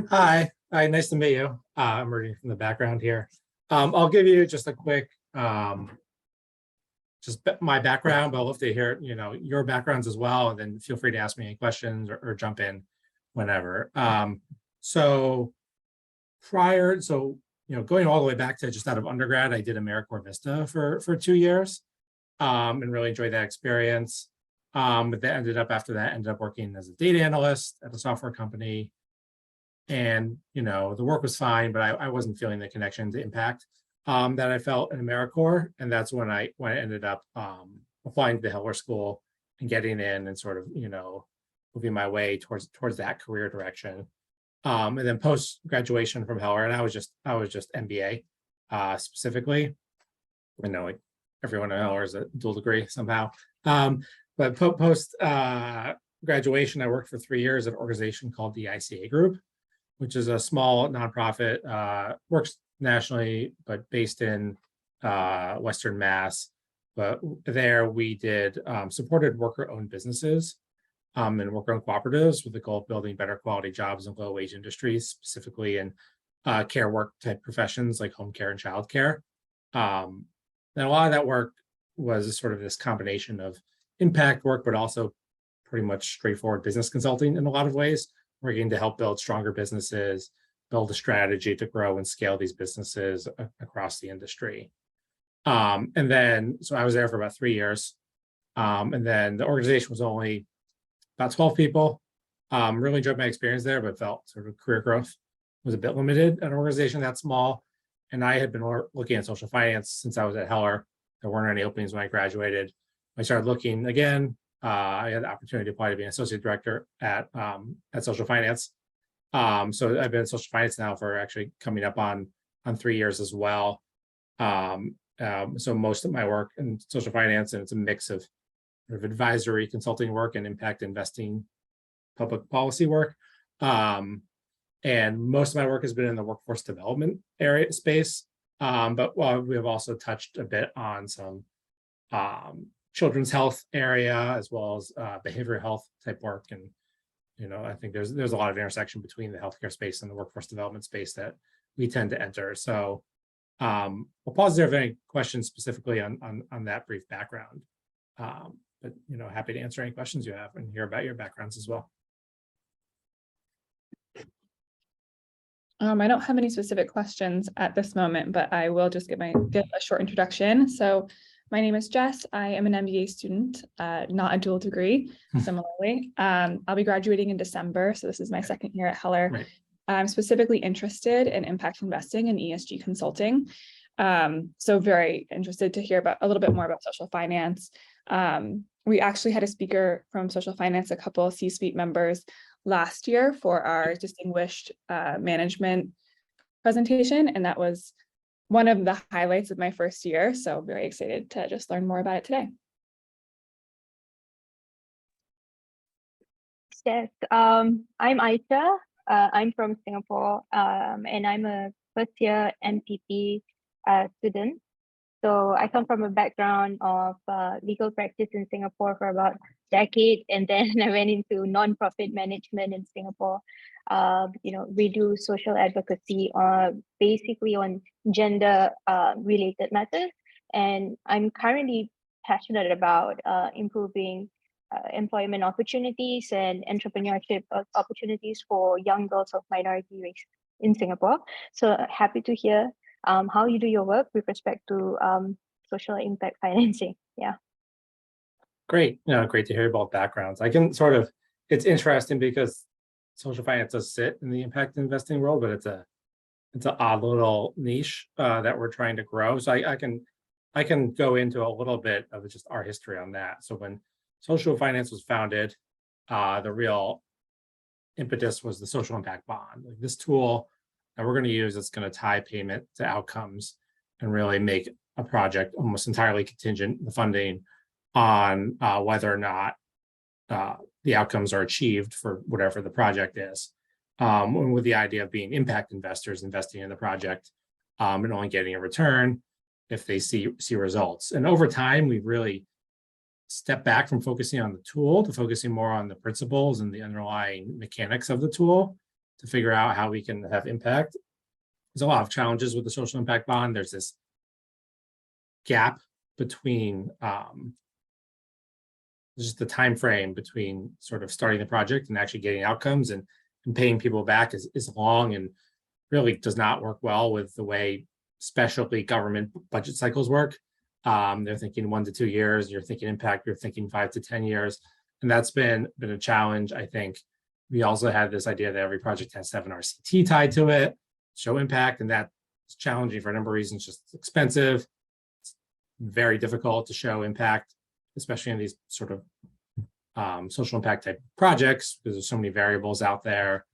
Hi, nice to meet you. I'm reading from the background here. I'll give you just a quick, my background, but I'll love to hear, your backgrounds as well, and then feel free to ask me any questions or jump in whenever. So going all the way back to just out of undergrad, I did AmeriCorps Vista for 2 years, and really enjoyed that experience. But that ended up working as a data analyst at a software company. And, the work was fine, but I wasn't feeling the connection to impact that I felt in AmeriCorps. And that's when I ended up applying to the Heller School and getting in and sort of, moving my way towards that career direction. And then post graduation from Heller, and I was just MBA specifically. I know like everyone at Heller is a dual degree somehow. But post graduation, I worked for 3 years at an organization called the ICA Group, which is a small nonprofit, works nationally, but based in Western Mass. But there we did supported worker-owned businesses and worker-owned cooperatives with the goal of building better quality jobs in low-wage industries, specifically in care work type professions like home care and childcare. And a lot of that work was sort of this combination of impact work, but also pretty much straightforward business consulting in a lot of ways, working to help build stronger businesses, build a strategy to grow and scale these businesses across the industry. And then, so I was there for about 3 years. And then the organization was only about 12 people. Really enjoyed my experience there, but felt sort of career growth was a bit limited at an organization that small. And I had been looking at social finance since I was at Heller. There weren't any openings when I graduated. I started looking again. I had the opportunity to apply to be an associate director at social finance. So I've been in social finance now for actually coming up on 3 years as well. So most of my work in social finance, and it's a mix of sort of advisory consulting work and impact investing public policy work. And most of my work has been in the workforce development area space. But we have also touched a bit on some children's health area, as well as behavioral health type work. And, I think there's a lot of intersection between the healthcare space and the workforce development space that we tend to enter. So I'll pause there if any questions specifically on that brief background. But, happy to answer any questions you have and hear about your backgrounds as well. I don't have any specific questions at this moment, but I will just give a short introduction. So my name is Jess. I am an MBA student, not a dual degree, similarly. I'll be graduating in December, so this is my second year at Heller. Right. I'm specifically interested in impact investing and ESG consulting. So very interested to hear a little bit more about social finance. We actually had a speaker from social finance, a couple of C-suite members last year for our distinguished management presentation, and that was one of the highlights of my first year. So very excited to just learn more about it today. Yes, I'm Aisha. I'm from Singapore, and I'm a first year MPP student. So I come from a background of legal practice in Singapore for about a decade, and then I went into nonprofit management in Singapore. We do social advocacy basically on gender related matters, and I'm currently passionate about improving employment opportunities and entrepreneurship opportunities for young girls of minority race in Singapore. So happy to hear how you do your work with respect to social impact financing. Yeah. Great. Great to hear about backgrounds. I can it's interesting because social finance does sit in the impact investing world, but it's an odd little niche that we're trying to grow. So I can go into a little bit of just our history on that. So when social finance was founded, the real impetus was the social impact bond. Like this tool that we're going to use that's going to tie payment to outcomes and really make a project almost entirely contingent, the funding, on whether or not the outcomes are achieved for whatever the project is. And with the idea of being impact investors investing in the project and only getting a return if they see results. And over time, we've really step back from focusing on the tool to focusing more on the principles and the underlying mechanics of the tool to figure out how we can have impact. There's a lot of challenges with the social impact bond. There's this gap between just the time frame between sort of starting the project and actually getting outcomes, and paying people back is long and really does not work well with the way especially government budget cycles work. They're thinking 1 to 2 years, you're thinking impact, you're thinking 5 to 10 years. And that's been a challenge. I think we also had this idea that every project has to have an RCT tied to it, show impact, and that's challenging for a number of reasons. Just expensive, it's very difficult to show impact, especially in these sort of social impact type projects, because there's so many variables out there.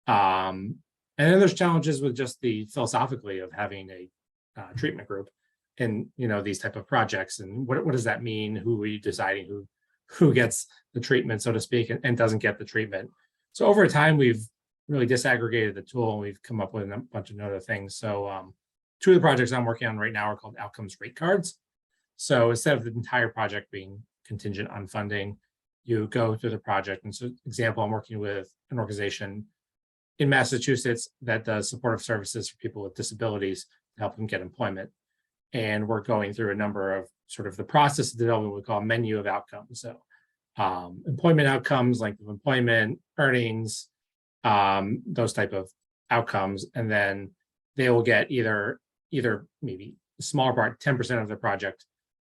And then there's challenges with just the philosophically of having a treatment group in these type of projects, and what does that mean? Who are you deciding who gets the treatment, so to speak, and doesn't get the treatment? So over time, we've really disaggregated the tool, and we've come up with a bunch of other things. So 2 of the projects I'm working on right now are called outcomes rate cards. So instead of the entire project being contingent on funding, you go through the project. And so, example, I'm working with an organization in Massachusetts that does supportive services for people with disabilities to help them get employment. And we're going through a number of sort of the process of development we call a menu of outcomes. So employment outcomes, length of employment, earnings, those type of outcomes. And then they will get either maybe a smaller part, 10% of the project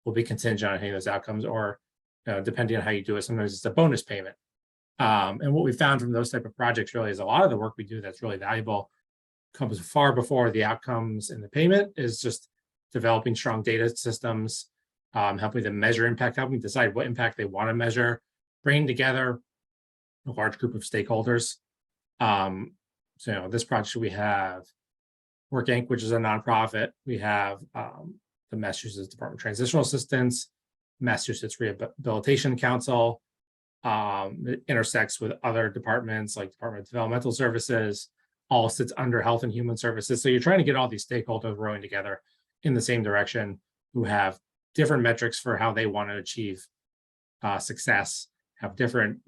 will be contingent on any of those outcomes, or depending on how you do it, sometimes it's a bonus payment. And what we found from those type of projects really is a lot of the work we do that's really valuable comes far before the outcomes and the payment, is just developing strong data systems, helping them measure impact, helping decide what impact they want to measure, bringing together a large group of stakeholders. So this project, we have Work Inc., which is a nonprofit. We have the Massachusetts Department of Transitional Assistance, Massachusetts Rehabilitation Council. It intersects with other departments like Department of Developmental Services, all sits under Health and Human Services. So you're trying to get all these stakeholders rowing together in the same direction, who have different metrics for how they want to achieve success, have different,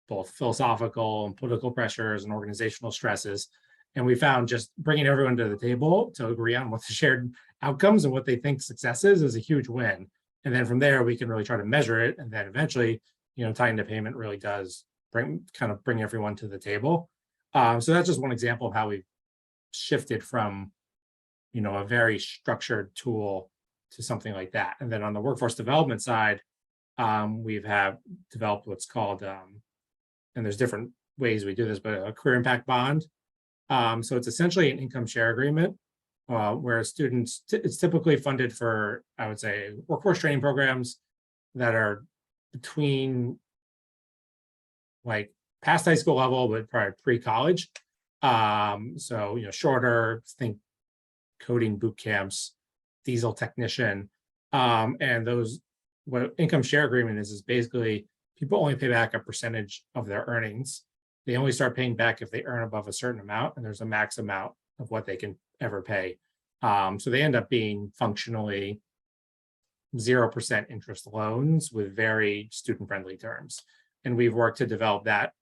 both philosophical and political pressures and organizational stresses. And we found just bringing everyone to the table to agree on what the shared outcomes and what they think success is a huge win. And then from there, we can really try to measure it. And then eventually, tying to payment really does bring everyone to the table. So that's just one example of how we've shifted from, a very structured tool to something like that. And then on the workforce development side, we've developed what's called, and there's different ways we do this, but a career impact bond. So it's essentially an income share agreement where students, it's typically funded for, I would say, workforce training programs that are between like past high school level, but probably pre-college. So, shorter, think coding boot camps, diesel technician. And what income share agreement is basically people only pay back a percentage of their earnings. They only start paying back if they earn above a certain amount, and there's a max amount of what they can ever pay. So they end up being functionally 0% interest loans with very student-friendly terms. And we've worked to develop that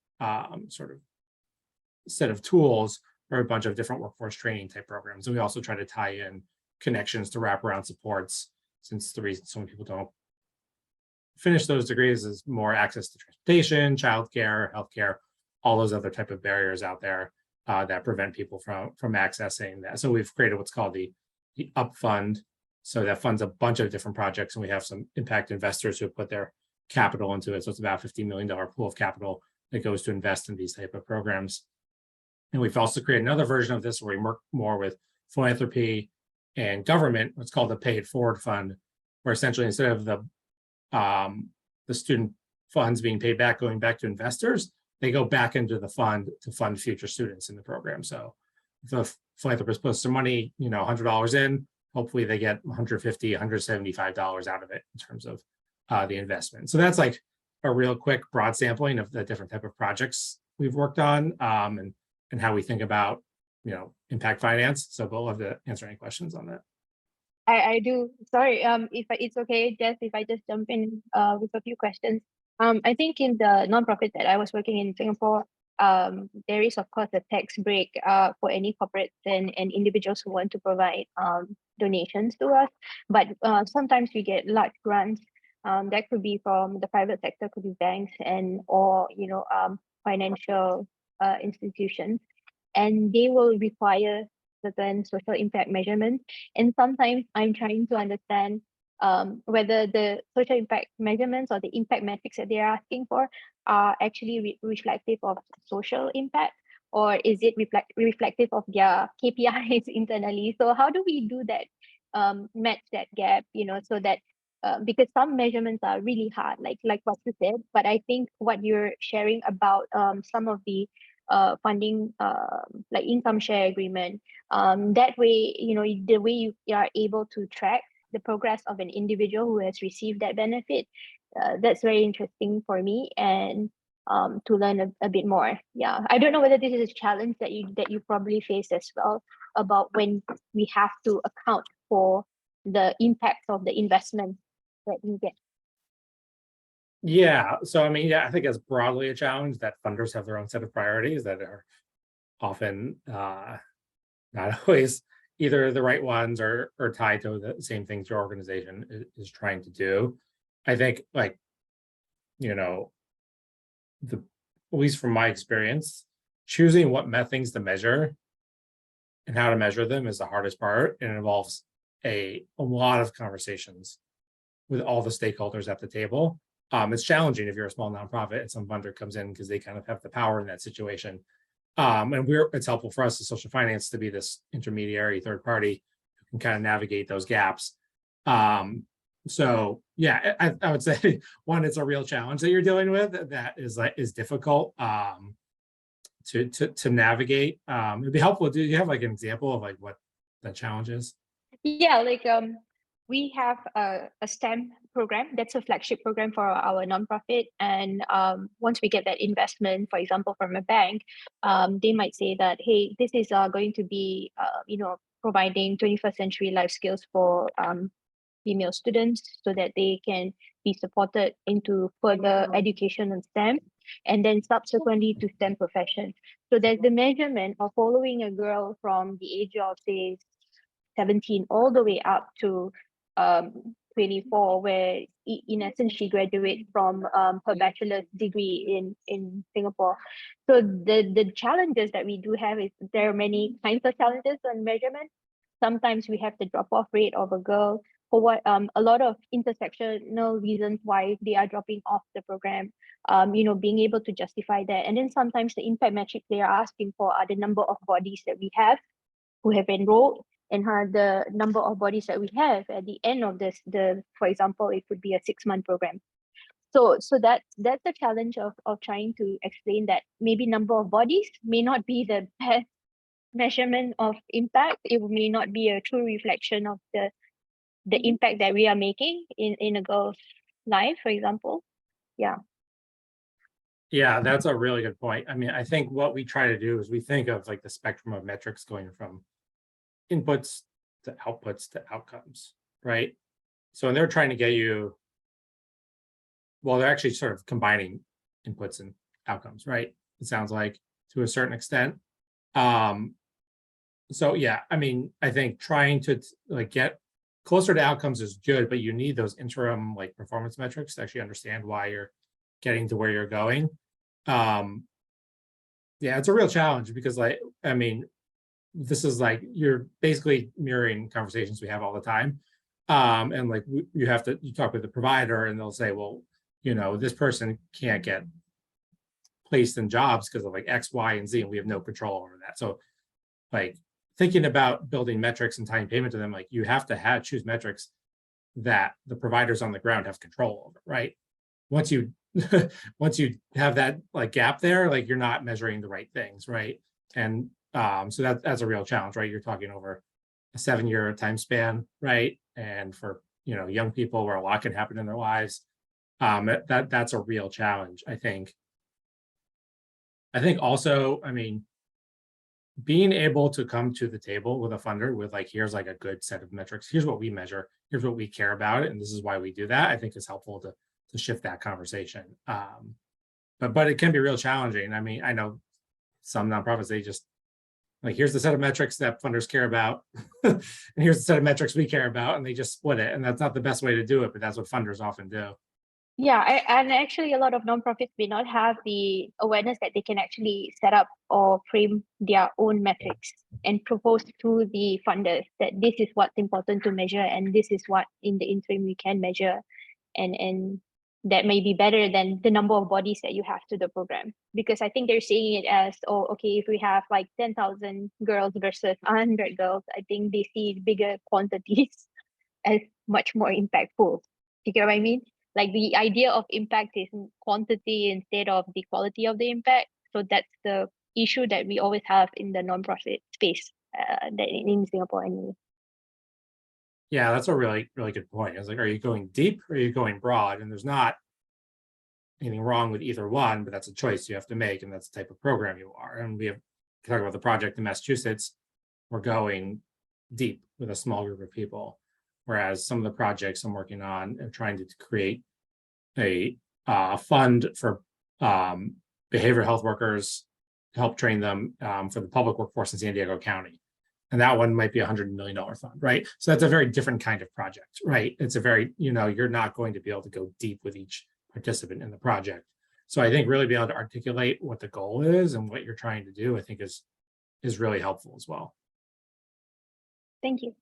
sort of set of tools for a bunch of different workforce training type programs. And we also try to tie in connections to wraparound supports, since the reason so many people don't finish those degrees is more access to transportation, childcare, healthcare, all those other type of barriers out there that prevent people from accessing that. So we've created what's called the UP Fund. So that funds a bunch of different projects, and we have some impact investors who have put their capital into it. So it's about a $50 million pool of capital that goes to invest in these type of programs. And we've also created another version of this where we work more with philanthropy and government, what's called the Pay It Forward Fund, where essentially instead of the student funds being paid back, going back to investors, they go back into the fund to fund future students in the program. So if the philanthropist puts some money, $100 in, hopefully they get $150, $175 out of it in terms of the investment. So that's like a real quick broad sampling of the different type of projects we've worked on and how we think about, impact finance. So we'll love to answer any questions on that. I do. Sorry, it's okay, Jess, if I just jump in with a few questions. I think in the nonprofit that I was working in Singapore, there is of course a tax break for any corporates and individuals who want to provide donations to us. But sometimes we get large grants. That could be from the private sector, could be banks and or financial institutions, and they will require certain social impact measurements. And sometimes I'm trying to understand whether the social impact measurements or the impact metrics that they're asking for are actually reflective of social impact, or is it reflective of their KPIs internally? So how do we do that, match that gap, so that because some measurements are really hard, like what you said, but I think what you're sharing about some of the funding, like income share agreement, that way, the way you are able to track the progress of an individual who has received that benefit, that's very interesting for me, and to learn a bit more. Yeah, I don't know whether this is a challenge that you probably face as well, about when we have to account for the impact of the investment that we get. Yeah. So I mean, yeah, I think it's broadly a challenge that funders have their own set of priorities that are often not always either the right ones or tied to the same things your organization is trying to do. I think like, the at least from my experience, choosing what things to measure and how to measure them is the hardest part. And it involves a lot of conversations with all the stakeholders at the table. It's challenging if you're a small nonprofit and some funder comes in because they kind of have the power in that situation. And it's helpful for us as social finance to be this intermediary third party who can kind of navigate those gaps. So yeah, I would say one, it's a real challenge that you're dealing with that is difficult to navigate. It'd be helpful. Do you have like an example of like what the challenge is? Yeah, we have a STEM program that's a flagship program for our nonprofit, and once we get that investment, for example, from a bank, they might say that, hey, this is going to be providing 21st century life skills for female students so that they can be supported into further education in STEM, and then subsequently to STEM profession. So there's the measurement of following a girl from the age of, say, 17 all the way up to 24, where in essence she graduates from her bachelor's degree in Singapore. So the challenges that we do have is there are many kinds of challenges on measurement. Sometimes we have the drop-off rate of a girl for what a lot of intersectional reasons why they are dropping off the program, being able to justify that. And then sometimes the impact metrics they are asking for are the number of bodies that we have who have enrolled, and the number of bodies that we have at the end of for example, it could be a 6-month program. So that's the challenge of trying to explain that maybe number of bodies may not be the best measurement of impact. It may not be a true reflection of the impact that we are making in a girl's life, for example. Yeah. Yeah, that's a really good point. I mean, I think what we try to do is we think of like the spectrum of metrics going from inputs to outputs to outcomes, right? So when they're trying to get you, well, they're actually sort of combining inputs and outcomes, right? It sounds like to a certain extent. So yeah, I mean, I think trying to like get closer to outcomes is good, but you need those interim like performance metrics to actually understand why you're getting to where you're going. Yeah, it's a real challenge because like, I mean, this is like, you're basically mirroring conversations we have all the time. And like, you talk with the provider and they'll say, well, this person can't get placed in jobs because of like X, Y, and Z, and we have no control over that. So like thinking about building metrics and tying payment to them, like you have to choose metrics that the providers on the ground have control over, right? Once you once you have that like gap there, like you're not measuring the right things, right? And so that's a real challenge, right? You're talking over a 7-year time span, right? And for young people where a lot can happen in their lives, that's a real challenge, I think. I think also, I mean, being able to come to the table with a funder with like, here's like a good set of metrics, here's what we measure, here's what we care about, and this is why we do that, I think is helpful to shift that conversation. But it can be real challenging. I mean, I know some nonprofits, they just like, here's the set of metrics that funders care about, and here's the set of metrics we care about, and they just split it. And that's not the best way to do it, but that's what funders often do. Yeah, and actually a lot of nonprofits may not have the awareness that they can actually set up or frame their own metrics and propose to the funders that this is what's important to measure and this is what in the interim we can measure, and that may be better than the number of bodies that you have to the program, because I think they're seeing it as, oh, okay, if we have like 10,000 girls versus 100 girls, I think they see bigger quantities as much more impactful. You get what I mean? Like the idea of impact is quantity instead of the quality of the impact. So that's the issue that we always have in the nonprofit space, that in Singapore anyway. Yeah, that's a really, really good point. It's like, are you going deep or are you going broad? And there's not anything wrong with either one, but that's a choice you have to make, and that's the type of program you are. And we have talk about the project in Massachusetts. We're going deep with a small group of people, whereas some of the projects I'm working on are trying to create a fund for behavioral health workers to help train them for the public workforce in San Diego County. And that one might be $100 million fund, right? So that's a very different kind of project, right? It's a very, you're not going to be able to go deep with each participant in the project. So I think really being able to articulate what the goal is and what you're trying to do, I think is really helpful as well. Thank you.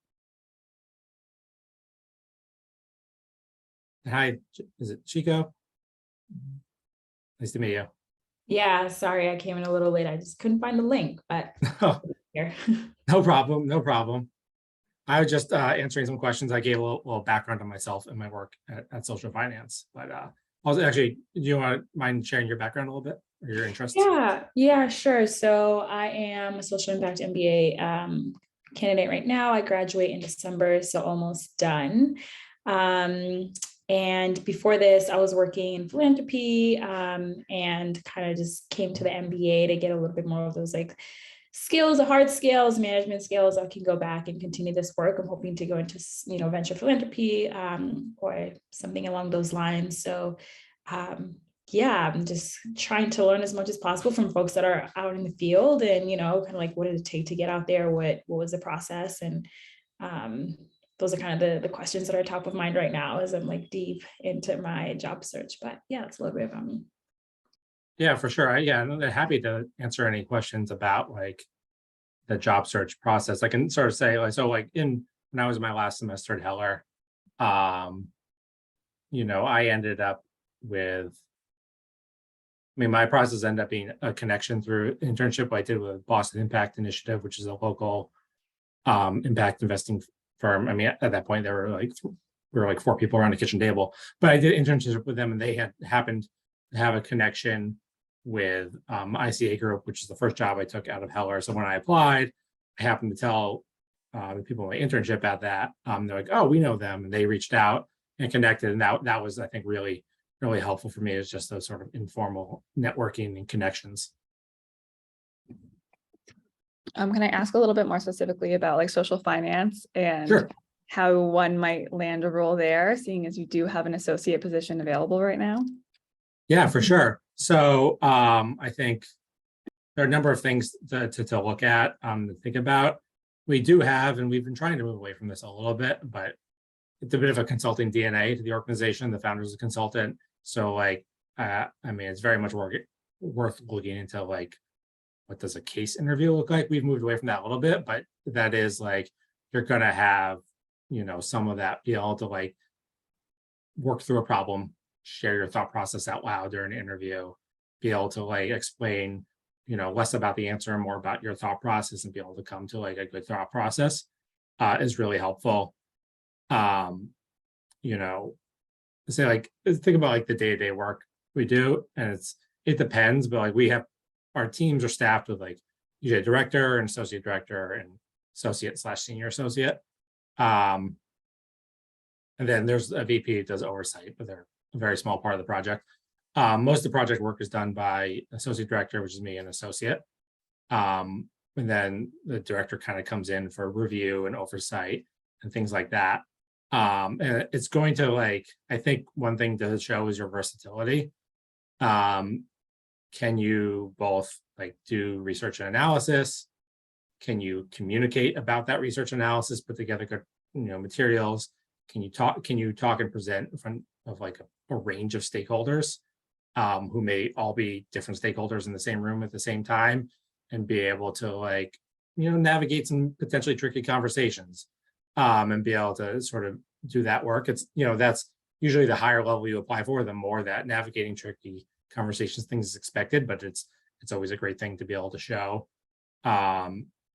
Hi, is it Chico? Nice to meet you. Yeah, sorry, I came in a little late. I just couldn't find the link, but here. No problem, no problem. I was just answering some questions. I gave a little background on myself and my work at Social Finance, but also actually, do you mind sharing your background a little bit or your interests? Yeah, sure. So I am a social impact MBA candidate right now. I graduate in December, so almost done. And before this, I was working in philanthropy and kind of just came to the MBA to get a little bit more of those like skills, the hard skills, management skills. I can go back and continue this work. I'm hoping to go into, venture philanthropy or something along those lines. So yeah, I'm just trying to learn as much as possible from folks that are out in the field and, kind of like, what did it take to get out there? What was the process? And those are kind of the questions that are top of mind right now as I'm like deep into my job search. But yeah, that's a little bit about me. Yeah, for sure. I'm happy to answer any questions about like the job search process. I can sort of say, like, so like when I was in my last semester at Heller, I ended up with, my process ended up being a connection through internship I did with Boston Impact Initiative, which is a local impact investing firm. At that point, we were like 4 people around a kitchen table, but I did internship with them, and they had happened to have a connection with ICA Group, which is the first job I took out of Heller. So when I applied, I happened to tell the people in my internship at that. They're like, "Oh, we know them," and they reached out and connected, and that was, I think, really, really helpful for me. It's just those sort of informal networking and connections. Can I ask a little bit more specifically about like social finance and Sure. how one might land a role there, seeing as you do have an associate position available right now? Yeah, for sure. So I think there are a number of things to look at, to think about. We do have, and we've been trying to move away from this a little bit, but it's a bit of a consulting DNA to the organization. The founder is a consultant. So it's very much worth looking into, like, what does a case interview look like? We've moved away from that a little bit, but that is like, you're going to have, some of that, be able to like work through a problem, share your thought process out loud during an interview, be able to like explain, less about the answer and more about your thought process, and be able to come to like a good thought process is really helpful. Say like, think about like the day-to-day work we do, and it depends, but like we have, our teams are staffed with like usually a director and associate director and associate/senior associate. And then there's a VP that does oversight, but they're a very small part of the project. Most of the project work is done by associate director, which is me, and associate. And then the director kind of comes in for review and oversight and things like that. And it's going to like, I think one thing to show is your versatility. Can you both like do research and analysis? Can you communicate about that research analysis, put together good, materials? Can you talk and present in front of like a range of stakeholders who may all be different stakeholders in the same room at the same time, and be able to like, navigate some potentially tricky conversations and be able to sort of do that work. It's, that's usually the higher level you apply for, the more that navigating tricky conversations things is expected, but it's always a great thing to be able to show.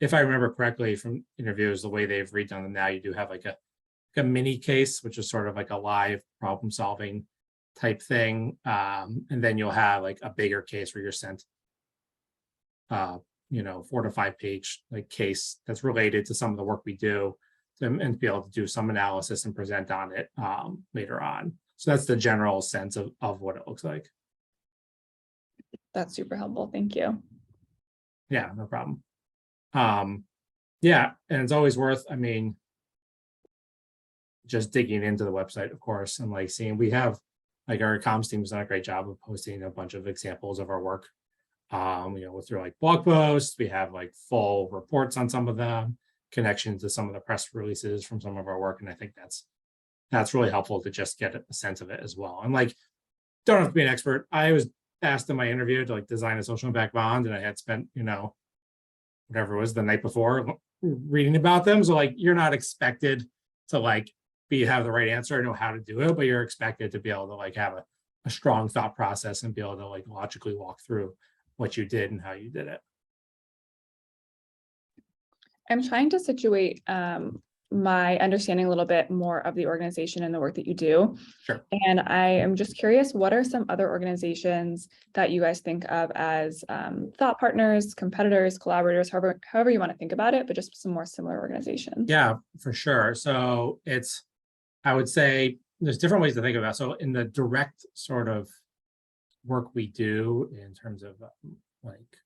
If I remember correctly from interviews, the way they've redone them now, you do have like a mini case, which is sort of like a live problem solving type thing. And then you'll have like a bigger case where you're sent 4 to 5 page like case that's related to some of the work we do, and be able to do some analysis and present on it later on. So that's the general sense of what it looks like. That's super helpful. Thank you. Yeah, no problem. Yeah, and it's always worth, just digging into the website, of course, and like seeing, we have like our comms team's done a great job of posting a bunch of examples of our work. Through like blog posts, we have like full reports on some of them, connections to some of the press releases from some of our work. And I think that's really helpful to just get a sense of it as well. And like, don't have to be an expert. I was asked in my interview to like design a social impact bond, and I had spent, whatever it was the night before reading about them. So like, you're not expected to like have the right answer and know how to do it, but you're expected to be able to like have a strong thought process and be able to like logically walk through what you did and how you did it. I'm trying to situate my understanding a little bit more of the organization and the work that you do. Sure. And I am just curious, what are some other organizations that you guys think of as thought partners, competitors, collaborators, however you want to think about it, but just some more similar organizations? Yeah, for sure. So I would say there's different ways to think about it. So in the direct sort of work we do in terms of like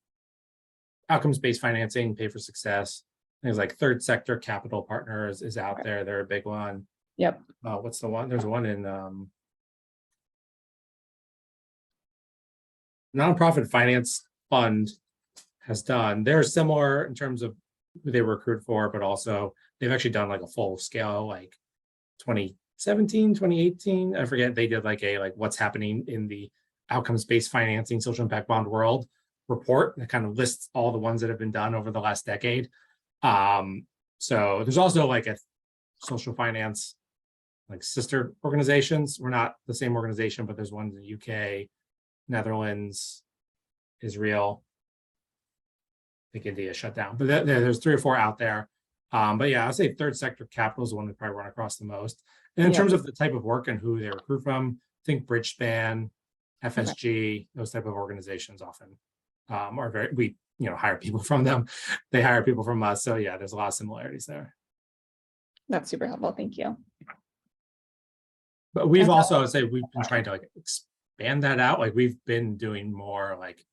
outcomes-based financing, pay for success, things like third sector capital partners is out there. They're a big one. Yep. What's the one? There's one in nonprofit finance fund has done. They're similar in terms of who they recruit for, but also they've actually done like a full scale, like 2017, 2018. I forget. They did like what's happening in the outcomes-based financing social impact bond world report that kind of lists all the ones that have been done over the last decade. So there's also like a social finance, like sister organizations. We're not the same organization, but there's ones in the UK, Netherlands, Israel. I think India shut down, but there's 3 or 4 out there. But yeah, I'd say third sector capital is the one we probably run across the most. And in terms of the type of work and who they recruit from, I think Bridgespan, FSG, those type of organizations often are we hire people from them. They hire people from us. So yeah, there's a lot of similarities there. That's super helpful. Thank you. But we've also, I would say, we've been trying to like expand that out. Like we've been doing more like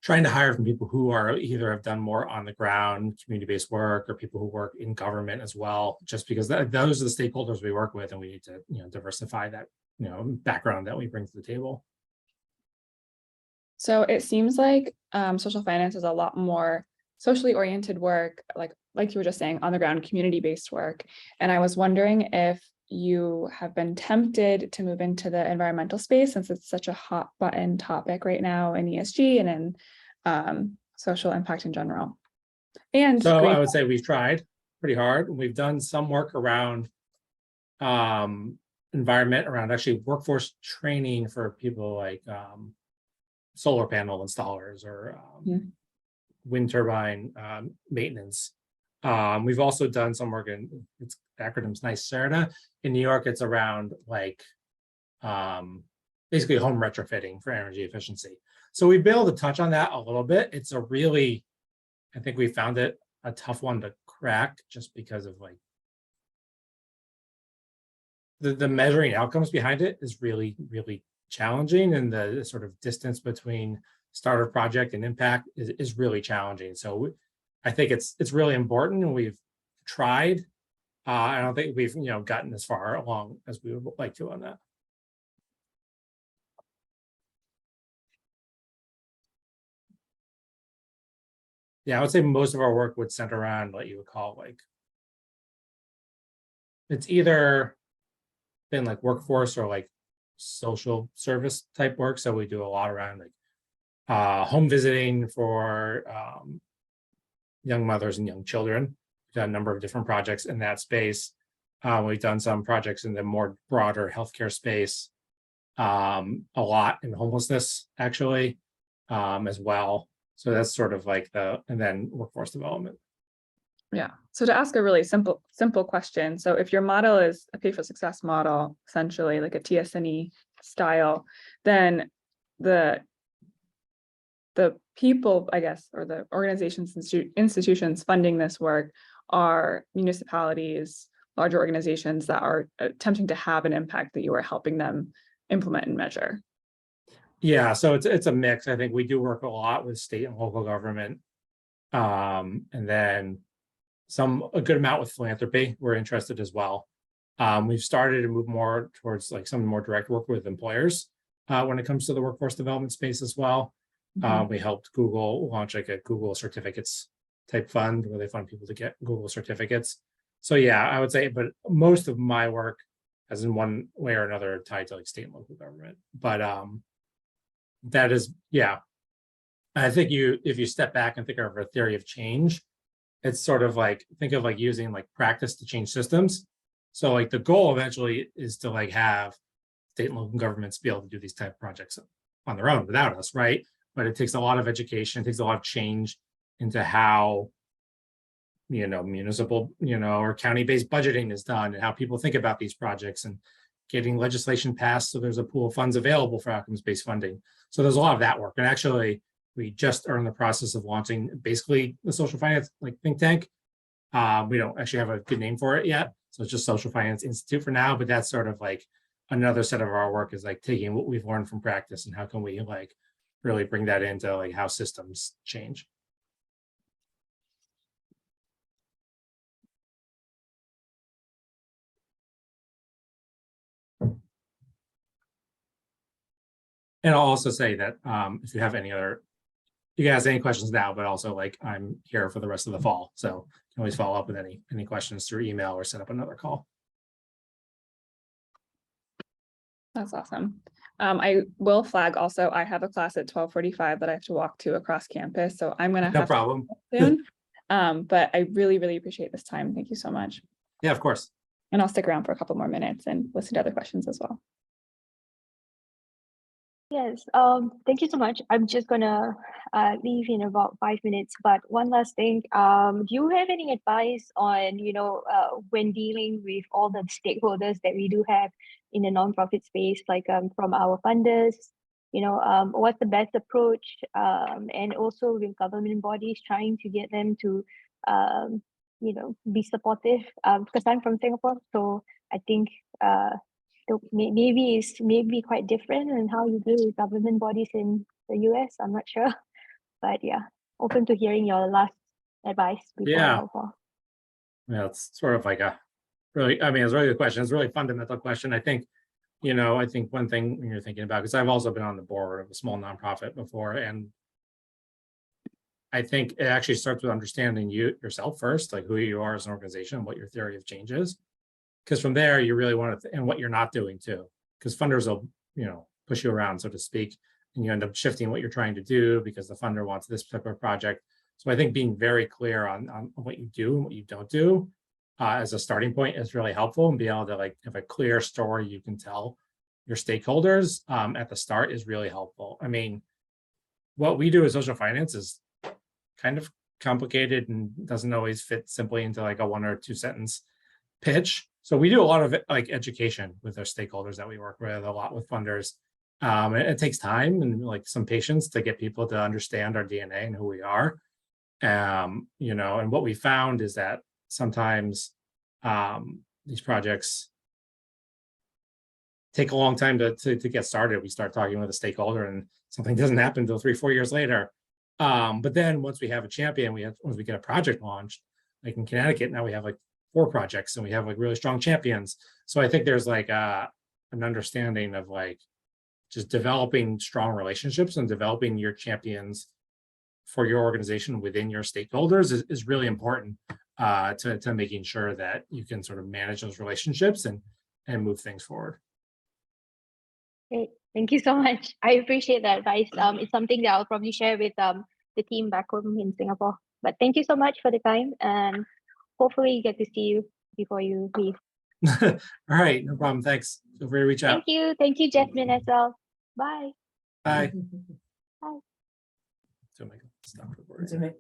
trying to hire from people who are either have done more on the ground community-based work, or people who work in government as well, just because those are the stakeholders we work with, and we need to diversify that background that we bring to the table. So it seems like social finance is a lot more socially oriented work, like you were just saying, on the ground community-based work. And I was wondering if you have been tempted to move into the environmental space, since it's such a hot button topic right now in ESG and in social impact in general. And so I would say we've tried pretty hard. We've done some work around environment, around actually workforce training for people like solar panel installers or wind turbine maintenance. We've also done some work in, its acronym's NYSERDA. In New York, it's around like basically home retrofitting for energy efficiency. So we've been able to touch on that a little bit. It's a really, I think we found it a tough one to crack, just because of like the measuring outcomes behind it is really, really challenging, and the sort of distance between starter project and impact is really challenging. So I think it's really important, and we've tried. I don't think we've gotten as far along as we would like to on that. Yeah, I would say most of our work would center around what you would call like, it's either been like workforce or like social service type work. So we do a lot around like home visiting for young mothers and young children. We've done a number of different projects in that space. We've done some projects in the more broader healthcare space, a lot in homelessness actually, as well. So that's sort of like and then workforce development. Yeah. So to ask a really simple question. So if your model is a pay for success model, essentially like a TSNE style, then the people, I guess, or the organizations, institutions funding this work are municipalities, larger organizations that are attempting to have an impact that you are helping them implement and measure. Yeah, so it's a mix. I think we do work a lot with state and local government, and then a good amount with philanthropy. We're interested as well. We've started to move more towards like some more direct work with employers when it comes to the workforce development space as well. We helped Google launch like a Google certificates type fund where they fund people to get Google certificates. So yeah, I would say, but most of my work has in one way or another tied to like state and local government. But that is, yeah, I think if you step back and think of a theory of change, it's sort of like, think of like using like practice to change systems. So like the goal eventually is to like have state and local governments be able to do these type of projects on their own without us, right? But it takes a lot of education, it takes a lot of change into how municipal, or county-based budgeting is done and how people think about these projects and getting legislation passed so there's a pool of funds available for outcomes-based funding. So there's a lot of that work. And actually, we just are in the process of launching basically the social finance like think tank. We don't actually have a good name for it yet. So it's just Social Finance Institute for now, but that's sort of like another set of our work is like taking what we've learned from practice and how can we like really bring that into like how systems change. And I'll also say that if you have any other, you can ask any questions now, but also like I'm here for the rest of the fall. So you can always follow up with any questions through email or set up another call. That's awesome. I will flag also, I have a class at 12:45 that I have to walk to across campus. So I'm going to No problem. soon. But I really, really appreciate this time. Thank you so much. Yeah, of course. And I'll stick around for a couple more minutes and listen to other questions as well. Yes, thank you so much. I'm just gonna leave in about 5 minutes, but one last thing, do you have any advice on, when dealing with all the stakeholders that we do have in the nonprofit space, like from our funders, what's the best approach, and also with government bodies trying to get them to, be supportive, because I'm from Singapore, so I think so maybe it's maybe quite different in how you deal with government bodies in the US. I'm not sure, but yeah, open to hearing your last advice before Yeah. our call. Yeah, it's sort of like it's a really good question. It's a really fundamental question. I think, I think one thing when you're thinking about, because I've also been on the board of a small nonprofit before, and I think it actually starts with understanding yourself first, like who you are as an organization, what your theory of change is. Because from there, you really want to, and what you're not doing too, because funders will, push you around, so to speak, and you end up shifting what you're trying to do because the funder wants this type of project. So I think being very clear on what you do and what you don't do as a starting point is really helpful, and be able to like have a clear story you can tell your stakeholders at the start is really helpful. I mean, what we do as social finance is kind of complicated and doesn't always fit simply into like a 1 or 2 sentence pitch. So we do a lot of like education with our stakeholders that we work with, a lot with funders. It takes time and like some patience to get people to understand our DNA and who we are. And what we found is that sometimes these projects take a long time to get started. We start talking with a stakeholder and something doesn't happen until 3-4 years later. But then once we have a champion, once we get a project launched, like in Connecticut, now we have like 4 projects and we have like really strong champions. So I think there's like an understanding of like just developing strong relationships and developing your champions for your organization within your stakeholders is really important to making sure that you can sort of manage those relationships and move things forward. Great. Thank you so much. I appreciate that advice. It's something that I'll probably share with the team back home in Singapore. But thank you so much for the time, and hopefully get to see you before you leave. All right, no problem. Thanks. Feel free to reach out. Thank you. Thank you, Jasmine, as well. Bye. Bye. Bye. So Michael, stop recording.